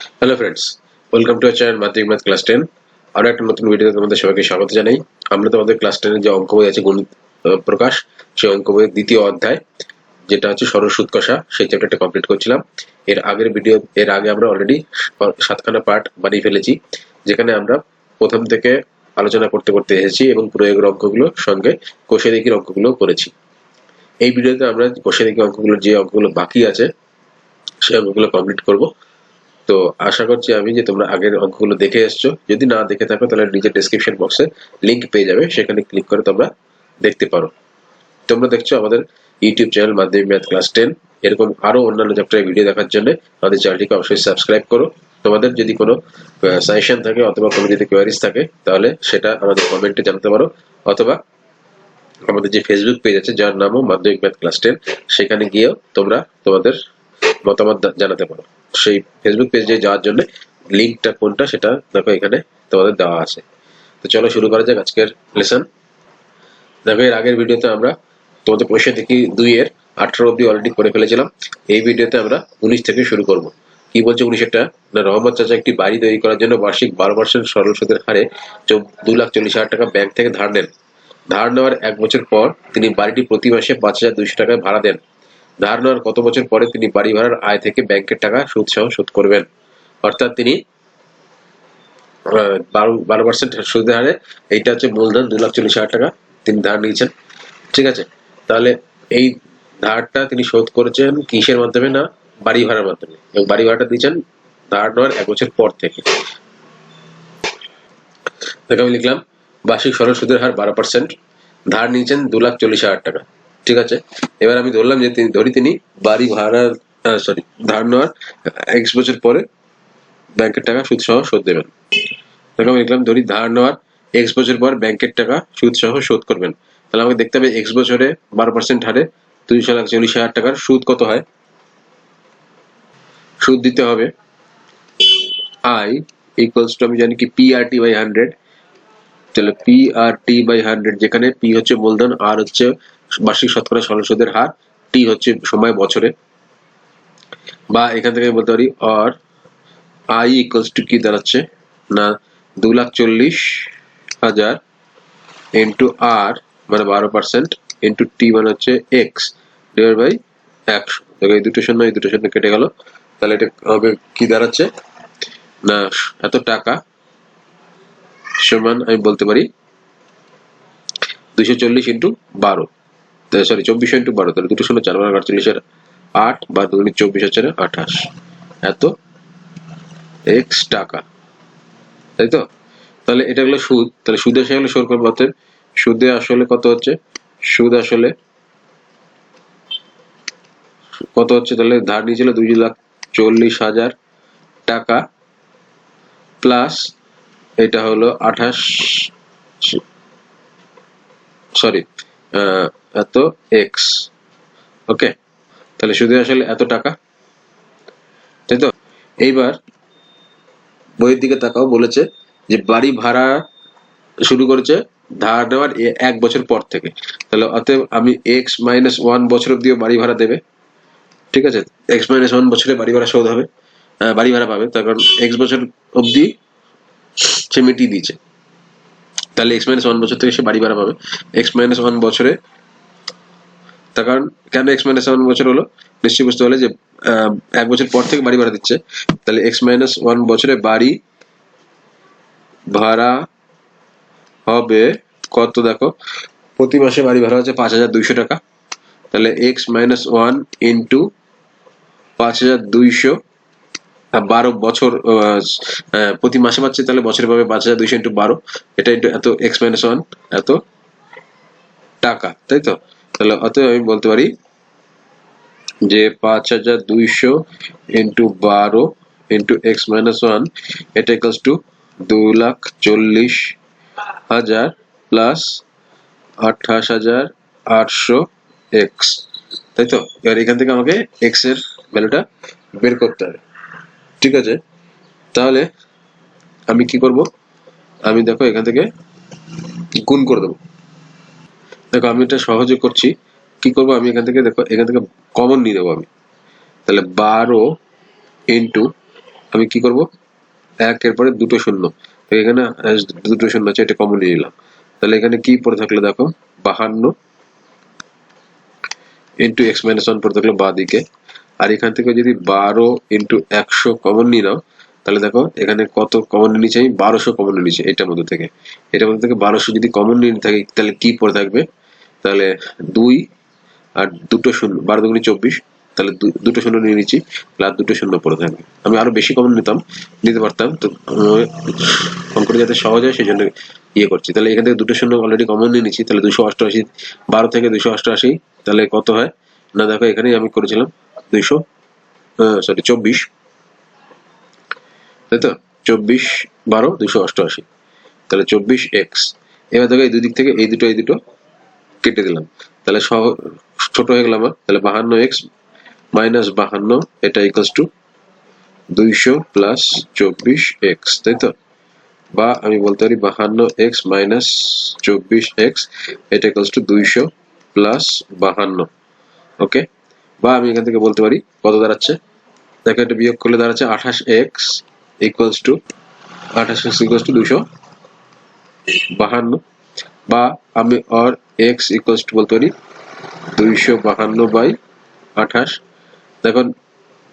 Hello friends, welcome to our channel মাধ্যমিক math class 10। আরো একটা নতুন ভিডিওতে তোমাদের সবাইকে স্বাগত জানাই। আমরা তোমাদের ক্লাস 10 এর যে অঙ্ক বই আছে গণিত প্রকাশ, সেই অঙ্ক বইয়ের দ্বিতীয় অধ্যায় যেটা হচ্ছে সরল সুদ কষা, সেই চ্যাপ্টারটা কমপ্লিট করছিলাম। এর আগে আমরা অলরেডি 7খানা পার্ট বানিয়ে ফেলেছি, যেখানে আমরা প্রথম থেকে আলোচনা করতে করতে এসেছি এবং প্রয়োগের অঙ্কগুলো সঙ্গে কষে দেখির অঙ্কগুলো করেছি। এই ভিডিওতে আমরা কষে দেখি অঙ্কগুলোর যে অঙ্কগুলো বাকি আছে সেই অঙ্কগুলো কমপ্লিট করব। তো আশা করছি আমি যে তোমরা আগের অঙ্কগুলো দেখে এসছো। যদি না দেখে থাকো তাহলে নিচে ডেসক্রিপশন বক্সে লিংক পেয়ে যাবে, সেখানে ক্লিক করে তোমরা দেখতে পারো। তোমরা দেখছো আমাদের ইউটিউব চ্যানেল মাধ্যমিক ম্যাথ ক্লাস 10। এরকম আরো অন্যান্য চ্যাপ্টারের ভিডিও দেখার জন্য আমাদের চ্যানেলটিকে অবশ্যই সাবস্ক্রাইব করো। তোমাদের যদি কোনো সাজেশন থাকে অথবা কোনো যদি কোয়ারিজ থাকে তাহলে সেটা আমাদের কমেন্টে জানাতে পারো, অথবা আমাদের যে ফেসবুক পেজ আছে যার নামও মাধ্যমিক ম্যাথ ক্লাস 10, সেখানে গিয়েও তোমরা তোমাদের মতামত জানাতে পারো। সেই ফেসবুক পেজে যাওয়ার জন্য লিঙ্কটা কোনটা সেটা দেখো এখানে তোমাদের দেওয়া আছে। তো চলো শুরু করা যাক আজকের লেসন। দেখো এর আগের ভিডিওতে আমরা তোমাদের পয়সা দেখি 2 এর 18 অব্দি অলরেডি করে ফেলেছিলাম। এই ভিডিওতে আমরা 19 থেকে শুরু করব। কি বলছে 19 না, রহমত চাচা একটি বাড়ি তৈরি করার জন্য বার্ষিক 12% সরল সুদের হারে 2,40,000 টাকা ব্যাংক থেকে ধার নেন। ধার নেওয়ার 1 বছর পর তিনি বাড়িটি প্রতি মাসে 5,200 টাকায় ভাড়া দেন। ধার নেওয়ার কত বছর পরে তিনি বাড়ি ভাড়ার আয় থেকে ব্যাংকের টাকা সুদ সহ শোধ করবেন? অর্থাৎ তিনি 12% সুদের হারে, এইটা হচ্ছে মূলধন 2,40,000 টাকা তিনি ধার নিয়েছেন। ঠিক আছে, তাহলে এই ধারটা তিনি শোধ করেছেন কিসের মাধ্যমে? না, বাড়ি ভাড়ার মাধ্যমে। এবং বাড়ি ভাড়াটা দিয়েছেন ধার নেওয়ার 1 বছর পর থেকে। দেখো আমি লিখলাম বার্ষিক সরল সুদের হার 12%, ধার নিয়েছেন 2,40,000 টাকা। ঠিক আছে, এবার আমি ধরলাম যে তিনি বাড়ি ভাড়ার ধার নেওয়ার 1 বছর পরে ব্যাংকের টাকা সুদ সহ শোধ দেবেন। দেখো আমি লিখলাম ধরি ধার নেওয়ার 1 বছর পর ব্যাংকের টাকা সুদ সহ শোধ করবেন। তাহলে আমাকে দেখতে হবে 1 বছরে 12% হারে 2,40,000 টাকার সুদ কত হয়। সুদ দিতে হবে I ইকুয়ালস টু, আমি জানি কি PRT বাই 100। তাহলে PRT বাই 100, যেখানে P হচ্ছে মূলধন, R হচ্ছে বার্ষিক শতকরা সরল সুদের হার, T হচ্ছে সময় বছরে। বা এখান থেকে বলতে পারি আর I ইকুয়ালস টু কি দাঁড়াচ্ছে না, 2,40,000 ইন্টু R মানে 12% ইন্টু T মানে হচ্ছে X ডিভাইড বাই 100। দেখো এই দুটো শূন্য কেটে গেল। তাহলে এটা হবে কি দাঁড়াচ্ছে না, এত টাকা সমান আমি বলতে পারি 240 ইন্টু 12, সরি 2400 ইন্টু 12। তাহলে দুটো শূন্য 4 বার 48-এর 8 বা 24 হচ্ছে 28, এত x টাকা, তাই তো? তাহলে এটা হলো সুদ। তাহলে সুদে আসলে হলো শোধ করবো, অর্থাৎ সুদে আসলে কত হচ্ছে, সুদ আসলে কত হচ্ছে, তাহলে ধার নিয়েছিল 2,40,000 টাকা প্লাস এটা হলো 28, সরি এত এক্স। ওকে, তাহলে সুদে আসলে এত টাকা, তাই তো? এইবার বইয়ের দিকে তাকাও, বলেছে যে বাড়ি ভাড়া শুরু করেছে ধার নেওয়ার 1 বছর পর থেকে। তাহলে অতএব আমি x-1 বছর অব্দি বাড়ি ভাড়া দেবে। ঠিক আছে, x-1 বছরে বাড়ি ভাড়া শোধ হবে, বাড়ি ভাড়া পাবে, তার কারণ x বছর অব্দি সে মিটিয়ে দিয়েছে। তাহলে x-1 বছর থেকে সে বাড়ি ভাড়া পাবে। x-1 বছরে, তার কারণ কেন x-1 বছর হলো, নিশ্চয়ই বুঝতে পারলে যে 1 বছর পর থেকে বাড়ি ভাড়া দিচ্ছে। তাহলে x-1 বছরে বাড়ি ভাড়া হবে কত? দেখো প্রতি মাসে বাড়ি ভাড়া হচ্ছে 5,200 টাকা। তাহলে x-1 ইন্টু 5,200, 12 বছর প্রতি মাসে পাচ্ছে, তাহলে বছরে পাবে 5,200 ইন্টু 12, এটা ইন্টু এত x-1 এত টাকা, তাই তো? তাহলে অতএব আমি বলতে পারি যে 5,200 ইন্টু 12 ইন্টু x-1 এটা ইকুয়ালস টু 2,40,000 প্লাস 28,800 এক্স, তাই তো? এবার এখান থেকে আমাকে এক্স এর ভ্যালুটা বের করতে হবে। ঠিক আছে, তাহলে আমি কি করব, আমি দেখো এখান থেকে গুণ করে দেবো। দেখো আমি এটা সহজে করছি, কি করব আমি এখান থেকে, দেখো এখান থেকে কমন নিয়ে দেবো আমি। তাহলে 12 ইন্টু আমি কি করব, 1 এর পরে দুটো শূন্য, তো এখানে দুটো শূন্য আছে, এটা কমন নিয়ে নিলাম। তাহলে এখানে কি পড়ে থাকলো দেখো, 52 ইন্টু এক্স মাইনাস 1 পড়ে থাকলো বাঁ দিকে। আর এখান থেকে যদি 12 ইন্টু 100 কমন নিয়ে নাও, তাহলে দেখো এখানে কত কমন নিয়ে নিচ্ছে, আমি 1200 কমন নিয়ে নিচ্ছি এটার মধ্যে থেকে। 1200 যদি কমন নিয়ে থাকি তাহলে কি পড়ে থাকবে, তাহলে 2 আর দুটো শূন্য, 12 দুগুণে 24, তাহলে দুটো শূন্য নিয়ে নিচ্ছি, প্লাস দুটো শূন্য পড়ে থাকবে। আমি আরো বেশি কমন নিতে পারতাম, তো অঙ্কটা যাতে সহজ হয় সেই জন্য ইয়ে করছি। তাহলে এখান থেকে দুটো শূন্য অলরেডি কমন নিয়ে নিচ্ছি, তাহলে 288, 12 থেকে 288, তাহলে কত হয় না, দেখো এখানেই আমি করেছিলাম 24, তাই তো, 24 12 288, তাহলে 24x। এবার দেখো এই দুই দিক থেকে এই দুটো কেটে দিলাম, তাহলে ছোট হয়ে গেল আমার, তাহলে 52x মাইনাস 52, এটা ইকুয়ালস টু 200 প্লাস 24x, তাই তো। বা আমি বলতে পারি 52x মাইনাস 24x, এটা ইকুয়ালস টু 200 প্লাস 52, ওকে। বা আমি এখান থেকে বলতে পারি কত দাঁড়াচ্ছে, দেখো এটা বিয়োগ করলে দাঁড়াচ্ছে 28x ইকুয়ালস টু 252। বা আমি আর x ইকুয়ালস টু বলতে পারি 252/28। দেখো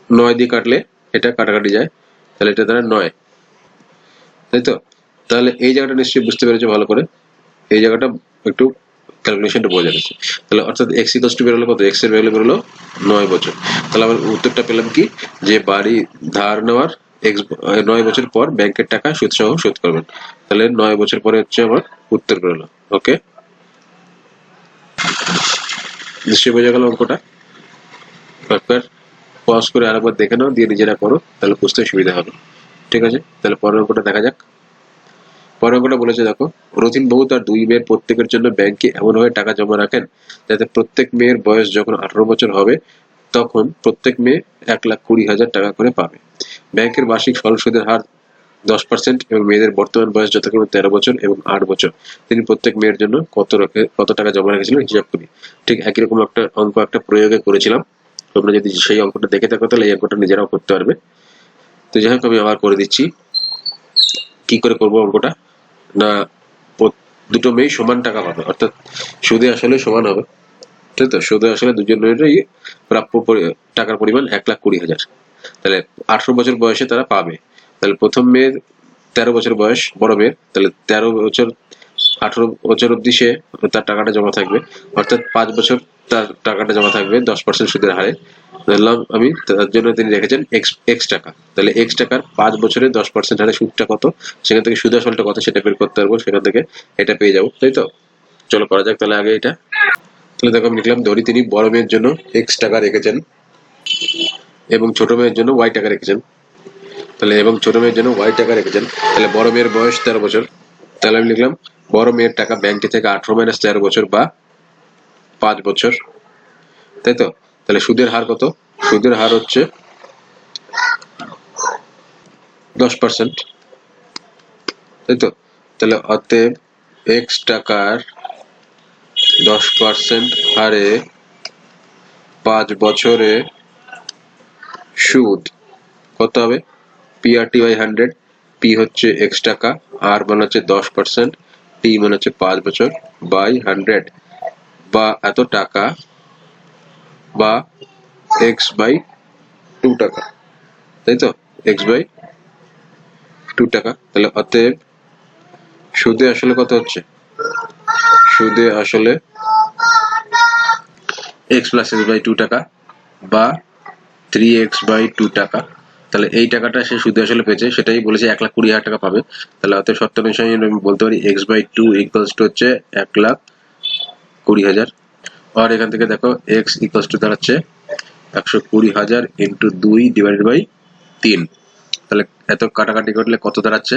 9 দিয়ে কাটলে এটা কাটাকাটি যায়, তাহলে এটা দ্বারা 9, তাই তো। তাহলে এই জায়গাটা নিশ্চয়ই বুঝতে পেরেছো ভালো করে, এই জায়গাটা একটু ক্যালকুলেশনটা বোঝা যাচ্ছে। তাহলে অর্থাৎ x ইকুয়ালস টু বেরোলো কত, x এর ভ্যালু বেরোলো 9 বছর। তাহলে আমার উত্তরটা পেলাম কি, যে বাড়ি ধার নেওয়ার 9 বছর পর ব্যাংকের টাকা সুদ সহ শোধ করবেন। তাহলে 9 বছর পরে হচ্ছে আমার উত্তর বেরোলো, ওকে। নিশ্চয়ই বোঝা গেল অঙ্কটা। একবার পজ করে আরেকবার দেখে নাও, দিয়ে নিজেরা করো, তাহলে বুঝতে সুবিধা হবে। ঠিক আছে, তাহলে পরের অঙ্কটা দেখা যাক। পরের অঙ্কটা বলেছে দেখো, রথিন বাবু তার 2 মেয়ের প্রত্যেকের জন্য ব্যাংকে এমনভাবে টাকা জমা রাখেন যাতে প্রত্যেক মেয়ের বয়স যখন 18 বছর হবে তখন প্রত্যেক মেয়ে 1,20,000 টাকা করে পাবে। ব্যাংকের বার্ষিক সরল সুদের হার 10% এবং মেয়েদের বর্তমান বয়স যথাক্রমে 13 বছর এবং 8 বছর। তিনি প্রত্যেক মেয়ের জন্য কত টাকা জমা রেখেছিলেন হিসাব করি। ঠিক একই রকম একটা অঙ্ক একটা প্রয়োগে করেছিলাম, তোমরা যদি সেই অঙ্কটা দেখে থাকো তাহলে এই অঙ্কটা নিজেরাও করতে পারবে। তো যাই হোক আমি আবার করে দিচ্ছি। কি করে করবো অঙ্কটা না, দুটো মেয়ে সমান টাকা পাবে, অর্থাৎ সুদে আসলে সমান হবে, ঠিক তো। সুদে আসলে দুজনেরই প্রাপ্য টাকার পরিমাণ 1,20,000। তাহলে 18 বছর বয়সে তারা পাবে। তাহলে প্রথম মেয়ের 13 বছর বয়স, বড় মেয়ের, তাহলে 13 বছর 18 বছর অব্দি সে তার টাকাটা জমা থাকবে, অর্থাৎ 5 বছর তার টাকাটা জমা থাকবে 10% সুদের হারে। ধরলাম আমি, তার জন্য তিনি রেখেছেন এক্স টাকা। তাহলে এক্স টাকার 5 বছরে 10% হারে সুদটা কত, সেখান থেকে সুদ আসলটা কত সেটা বের করতে পারবো, সেখান থেকে এটা পেয়ে যাবো, তাই তো। চলো করা যাক তাহলে আগে এটা। তাহলে দেখো আমি লিখলাম, ধরি তিনি বড় মেয়ের জন্য এক্স টাকা রেখেছেন এবং ছোট মেয়ের জন্য ওয়াই টাকা রেখেছেন। তাহলে এবং ছোট মেয়ের জন্য ওয়াই টাকা রেখেছেন। তাহলে বড় মেয়ের বয়স 13 বছর, তাহলে আমি লিখলাম বড় মেয়ের টাকা ব্যাংকে থেকে 18 মাইনাস 13 বছর বা 5 বছর, তাই তো। তাহলে সুদের হার কত, সুদের হার হচ্ছে 10%, তাই তো। তাহলে অতএব এক্স টাকার 10% হারে 5 বছরে সুদ কত হবে, PRT/100। পি হচ্ছে এক্স টাকা, আর মানে হচ্ছে 10%, টি মানে হচ্ছে 5 বছর বাই 100, বা এত টাকা, বা x/2 টাকা, তাই তো, x/2 টাকা। তাহলে অতএব সুদে আসলে কত হচ্ছে, সুদে আসলে x + s/2 টাকা বা 3x/2 টাকা। তাহলে এই টাকাটা সে সুদে আসলে পেয়েছে, সেটাই বলেছে 1,20,000 টাকা পাবে। তাহলে অতএব শর্ত অনুযায়ী আমি বলতে পারি x/2 ইকুয়ালস টু হচ্ছে 1,20,000। আর এখান থেকে দেখো x ইকুয়ালস টু দাঁড়াচ্ছে 120,000 ইন্টু 2 ডিভাইডেড বাই 3। তাহলে এত কাটাকাটি করলে কত দাঁড়াচ্ছে,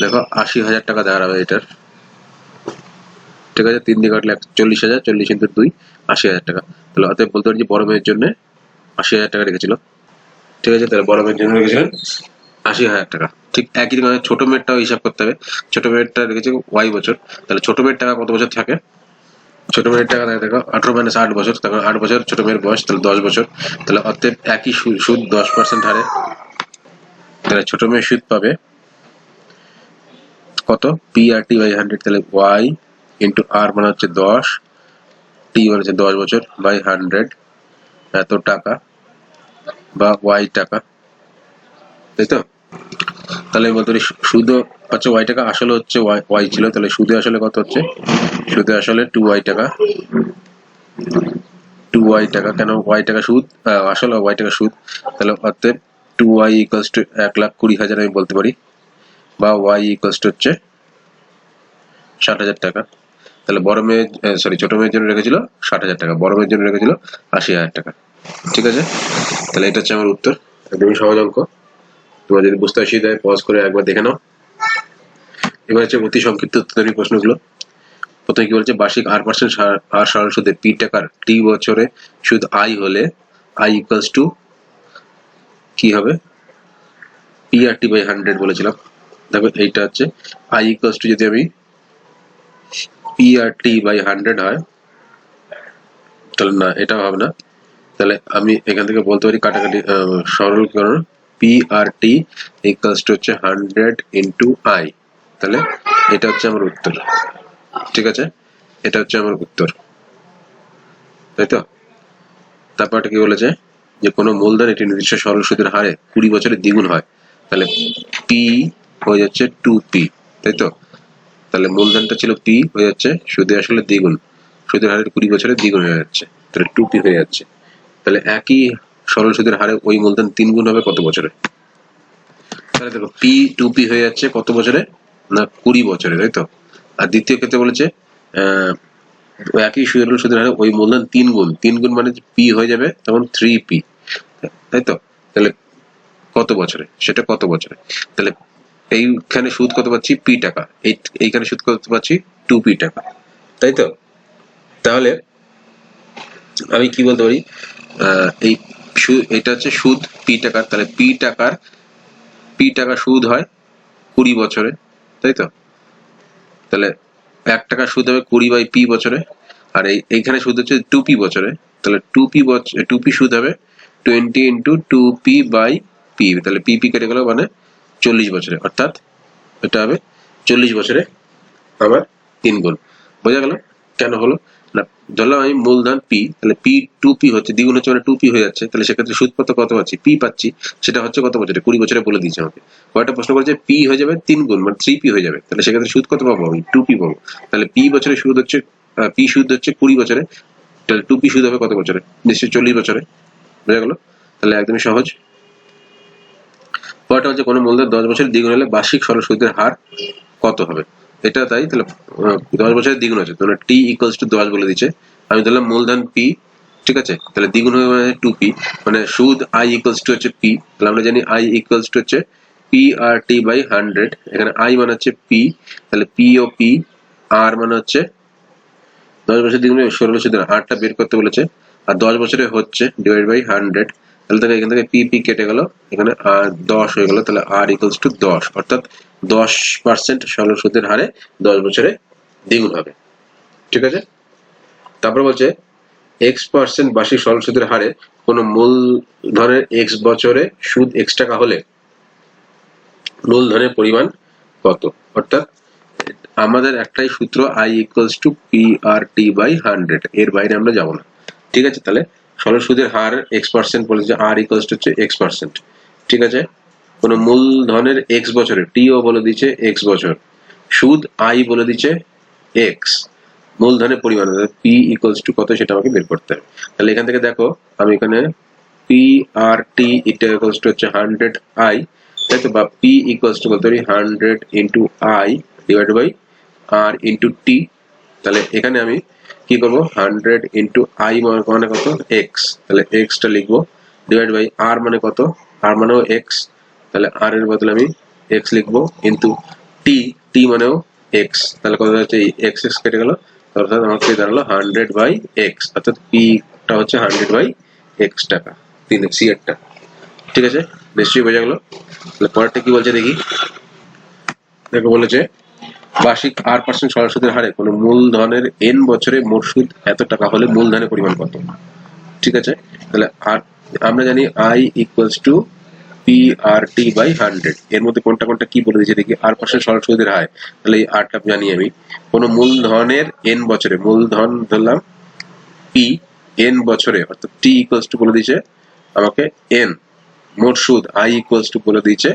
দেখো 80,000 টাকা দাঁড়াবে এটার, ঠিক আছে। 3 দিয়ে কাটলে 40,000, 40 ইন্টু 2 80,000 টাকা। তাহলে অতএব বলতে পারি যে বড় মেয়ের জন্য 80,000 টাকা রেখেছিল, ঠিক আছে। তাহলে বড় মেয়ের জন্য রেখেছিলেন 80,000 টাকা। ঠিক একই রকম ছোট মেয়েরটাও হিসাব করতে হবে। ছোট মেয়েরটা রেখেছে ওয়াই বছর, তাহলে ছোট মেয়ের টাকা কত বছর থাকে, ছোট মেয়ের টাকা দেখো 18 মাইনাস 8 বছর, তখন 8 বছর ছোট মেয়ের বয়স, তাহলে 10 বছর। তাহলে অতএব একই সুদ 10% হারে তাহলে ছোট মেয়ে সুদ পাবে কত, পি আর টি বাই 100, তাহলে ওয়াই ইন্টু আর মানে হচ্ছে 10, টি মানে হচ্ছে 10 বছর বাই 100, এত টাকা বা ওয়াই টাকা, তাই তো। তাহলে আমি বলতে পারি সুদ হচ্ছে ওয়াই টাকা, আসলে হচ্ছে ওয়াই ছিল, তাহলে সুদে আসলে কত হচ্ছে, সুদে আসলে 2y টাকা, 2y টাকা, কেন ওয়াই টাকা সুদ, আসলে ওয়াই টাকা সুদ, তাহলে অতএব 2y ইকুয়ালস টু 1,20,000 আমি বলতে পারি, বা ওয়াই ইকুয়ালস টু হচ্ছে 60,000 টাকা। তাহলে বড় মেয়ে ছোট মেয়ের জন্য রেখেছিল 60,000 টাকা, বড় মেয়ের জন্য রেখেছিল 80,000 টাকা। ঠিক আছে, তাহলে এটা হচ্ছে আমার উত্তর, একদমই সহজ অঙ্ক। তোমার যদি বুঝতে অসুবিধা হয় পজ করে একবার দেখে নাও। এবার হচ্ছে অতি সংক্ষিপ্ত উত্তরী প্রশ্নগুলো। প্রথমে কি বলছে, বার্ষিক r% হার সরল সুদে p টাকার t বছরে সুদ i হলে i ইকুয়ালস টু কি হবে, p আর t বাই 100 বলেছিলাম। দেখো এইটা হচ্ছে i ইকুয়ালস টু, যদি আমি p আর t বাই 100 হয়, তাহলে না এটা হবে না, তাহলে আমি এখান থেকে বলতে পারি কাটাকাটি সরলীকরণ, p আর t ইকুয়ালস টু হচ্ছে 100 ইন্টু i, তাহলে এটা হচ্ছে আমার উত্তর। ঠিক আছে, এটা হচ্ছে আমার উত্তর, তাই তো। তারপর কি বলেছে, যে কোনো মূলধন একটি নির্দিষ্ট সরল সুদের হারে 20 বছরে দ্বিগুণ হয়, তাহলে p হয়ে যাচ্ছে 2p, তাই তো। তাহলে মূলধনটা ছিল p, হয়ে যাচ্ছে সুদে আসলে দ্বিগুণ, সুদের হারের 20 বছরে দ্বিগুণ হয়ে যাচ্ছে, তাহলে 2p হয়ে যাচ্ছে। তাহলে একই সরল সুদের হারে ওই মূলধন 3 গুণ হবে কত বছরে, তাহলে দেখো p 2p হয়ে যাচ্ছে কত বছরে, না 20 বছরে, তাই তো। আর দ্বিতীয় ক্ষেত্রে বলেছে একই সুদের হারে ওই মূলধন 3 গুণ, 3 গুণ মানে p হয়ে যাবে তখন 3p, তাই তো। তাহলে কত বছরে, সেটা কত বছরে, তাহলে এইখানে সুদ কত পাচ্ছি, p টাকা, এইখানে সুদ কত পাচ্ছি, 2p টাকা, তাই তো। তাহলে আমি কি বলতে পারি, এই এটা হচ্ছে সুদ p টাকার, তাহলে p টাকা সুদ হয় 20 বছরে, তাই তো। তাহলে 1 টাকা সুদ হবে 20 বাই p বছরে, আর এইখানে সুদ হচ্ছে 2p বছরে, তাহলে 2p সুদ হবে 20 ইন্টু 2p বাই p, তাহলে p কেটে গেল, মানে 40 বছরে, অর্থাৎ এটা হবে 40 বছরে আমার 3 গুণ। বোঝা গেল কেন হলো না, ধরলাম আমি মূলধন p, তাহলে p 2p হচ্ছে, দ্বিগুণ হচ্ছে মানে 2p হয়ে যাচ্ছে, তাহলে সেক্ষেত্রে সুদ কত পাচ্ছি, p পাচ্ছি, সেটা হচ্ছে কত বছরে, 20 বছরে বলে দিয়েছে আমাকে। কয়টা প্রশ্ন করেছে, p হয়ে যাবে 3 গুণ মানে 3p হয়ে যাবে, তাহলে সেক্ষেত্রে সুদ কত পাবো আমি, 2p পাবো। তাহলে p বছরে সুদ হচ্ছে, p সুদ হচ্ছে 20 বছরে, তাহলে 2p সুদ হবে কত বছরে, নিশ্চয়ই 40 বছরে। বোঝা গেল, তাহলে একদমই সহজ। পরেরটা হচ্ছে কোনো মূলধন 10 বছর দ্বিগুণ হলে বার্ষিক সরল সুদের হার কত হবে, এটা তাই। তাহলে 10 বছরের দ্বিগুণ হচ্ছে, তাহলে t ইকুয়ালস টু 10 বলে দিচ্ছে, আমি ধরলাম মূলধন p, ঠিক আছে। তাহলে দ্বিগুণ হবে মানে 2p, মানে সুদ i ইকুয়ালস টু হচ্ছে p, তাহলে আমরা জানি i ইকুয়ালস টু হচ্ছে p আর t বাই 100, এখানে i মানে হচ্ছে p, তাহলে p ও p, r মানে হচ্ছে 10 বছর দ্বিগুণ সরল সুদের হারটা বের করতে বলেছে, আর 10 বছরে হচ্ছে ডিভাইড বাই 100, তাহলে দেখো এখান থেকে p কেটে গেল, এখানে আর 10 হয়ে গেল, তাহলে r ইকুয়ালস টু 10, অর্থাৎ 10% সরল সুদের হারে 10 বছরে দ্বিগুণ হবে। ঠিক আছে, তারপর বলছে x% বার্ষিক সরল সুদের হারে কোন মূলধনের x বছরে সুদ x টাকা হলে মূলধনের পরিমাণ কত, অর্থাৎ আমাদের একটাই সূত্র, i ইকুয়ালস টু p আর t বাই 100, এর বাইরে আমরা যাব না। ঠিক আছে, তাহলে সরল সুদের হার x% বলেছে, r ইকুয়ালস টু হচ্ছে x%। ঠিক আছে, কোন মূলধনের x বছরে, t ও বলে দিচ্ছে x বছর, সুদ i বলে দিচ্ছে x, মূলধনের পরিমাণ p ইকুয়ালস টু কত সেটা আমাকে বের করতে হবে। তাহলে এখান থেকে দেখো আমি এখানে p আর t ইকুয়ালস টু হচ্ছে 100i, তাই তো, বা p ইকুয়ালস টু বলতে পারি 100 into i divide by r into t। তাহলে এখানে আমি কি করব, 100 ইন্টু i মানে কত, x, তাহলে x টা লিখবো, ডিভাইড বাই r মানে কত, r মানেও x, তাহলে r এর বদলে আমি x লিখবো, ইন্টু t মানেও x, তাহলে কত হচ্ছে x কেটে গেল, অর্থাৎ আমাকে দাঁড়ালো 100 বাই x, অর্থাৎ p টা হচ্ছে 100 বাই x টাকা, 3x এর টা। ঠিক আছে, নিশ্চয়ই বোঝা গেল। তাহলে পরেরটা কি বলছে দেখি, দেখো বলেছে বার্ষিক r% সরল সুদের হারে কোন মূলধনের n বছরে মোট সুদ এত টাকা হলে মূলধনের পরিমাণ কত। ঠিক আছে, তাহলে আমরা জানি i equals to PRT by 100। এর মধ্যে কোনটা কোনটা কি বলে দিয়েছে দেখি। r% সরল সুদের হার, তাহলে এই rটা জানি আমি। কোন মূলধনের n বছরে, মূলধন ধরলাম p n বছরে, অর্থাৎ t ইকুয়ালস টু বলে দিয়েছে আমাকে n, মোট সুদ i ইকুয়ালস টু বলে দিয়েছে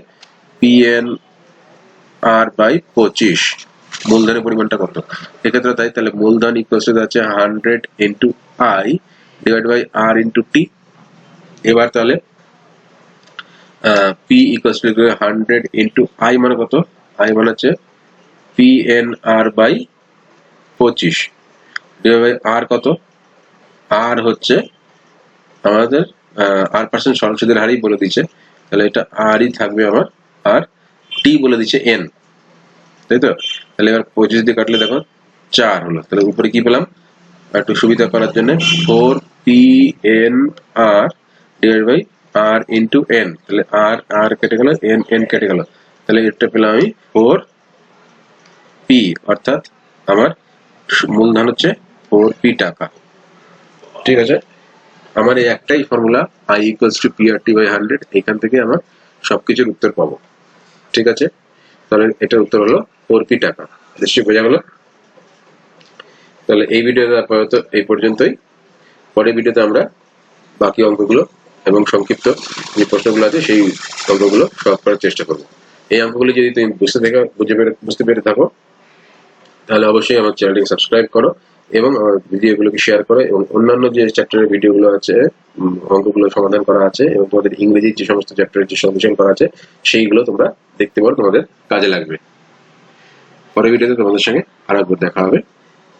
PNR বাই 25। মূলধনের পরিমাণটা কত এক্ষেত্রে তাই, তাহলে মূলধন ইকুয়ালস টু আছে 100 into i divide by r into t। এবার তাহলে p equals to 100 into i মানে কত, i মানে হচ্ছে PNR বাই 25 ডিভাইড বাই r কত, r হচ্ছে আমাদের r% সরল সুদের হারই বলে দিচ্ছে, তাহলে এটা r ই থাকবে আমার, আর t বলে দিচ্ছে n, তাই তো। তাহলে এবার 25 দিয়ে কাটলে দেখো 4 হলো, তাহলে উপরে কি পেলাম, একটু সুবিধা করার জন্য 4PNR divide by r into n, তাহলে r r কেটে গেল, n n কেটে গেল, তাহলে এটা পেলাম আমি 4p, অর্থাৎ আমার মূলধন হচ্ছে 4p টাকা। ঠিক আছে, আমার এই একটাই formula i equals to PRT by 100, এখান থেকে আমার সবকিছুর উত্তর পাবো। ঠিক আছে, তাহলে এটার উত্তর হলো 4p টাকা। নিশ্চয়ই বোঝা গেল। তাহলে এই ভিডিওতে আপাতত এই পর্যন্তই। পরের ভিডিওতে আমরা বাকি অঙ্কগুলো এবং সংক্ষিপ্ত যে প্রশ্নগুলো আছে সেই অঙ্কগুলো সলভ করার চেষ্টা করব। এই অঙ্কগুলো যদি তুমি বুঝতে পেরে থাকো, তাহলে অবশ্যই আমার চ্যানেলটিকে সাবস্ক্রাইব করো এবং আমার ভিডিওগুলোকে শেয়ার করো, এবং অন্যান্য যে চ্যাপ্টারের ভিডিওগুলো আছে, অঙ্কগুলো সমাধান করা আছে, এবং তোমাদের ইংরেজির যে সমস্ত চ্যাপ্টারের যে সলিউশন করা আছে সেইগুলো তোমরা দেখতে পারো, তোমাদের কাজে লাগবে। পরের ভিডিওতে তোমাদের সঙ্গে আরেকবার দেখা হবে।